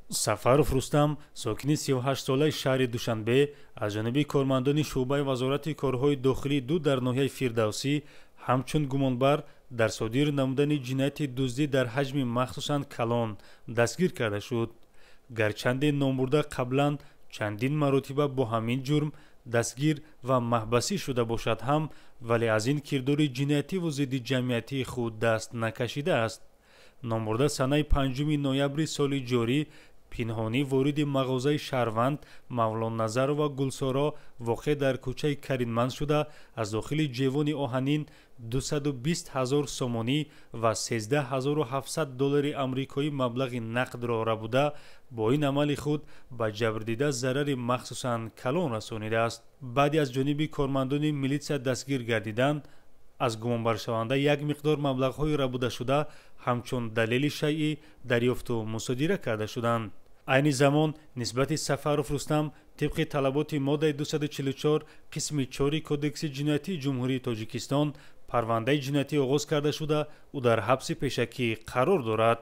сафаров рустам сокини 38-солаи шаҳри душанбе аз ҷониби кормандони шуъбаи вазорати корҳои дохилии дуд дар ноҳияи фирдавсӣ ҳамчун гумонбар дар содир намудани ҷинояти дуздӣ дар ҳаҷми махсусан калон дастгир карда шуд. гарчанде номбурда қаблан чандин маротиба бо ҳамин ҷурм дастгир ва маҳбасӣ шуда бошад ҳам, вале аз ин кирдори ҷиноятиву зидди ҷамъиятии худ даст накашидааст. номбурда санаи 5 ноябри соли ҷорӣ пинҳонӣ вориди мағозаи шаҳрванд мавлонназарова гулсоро воқеъ дар кӯчаи каринманд шуда аз дохили ҷевони оҳанин 220 000 сомонӣ ва 13 700 доллари амрикоӣ маблағи нақдро рабуда бо ин амали худ ба ҷабрдида зарари махсусан калон расонидааст. баъди аз ҷониби кормандони милитсия дастгир гардидан аз гумонбаршаванда як миқдор маблағҳои рабудашуда ҳамчун далели шайъӣ дарёфту мусодира карда шуданд. айни замон нисбати сафаров рустам тибқи талаботи моддаи 244 қисми 4 кодекси ҷиноятии ҷумҳурии тоҷикистон парвандаи ҷиноятӣ оғоз карда шуда ӯ дар ҳабси пешакӣ қарор дорад.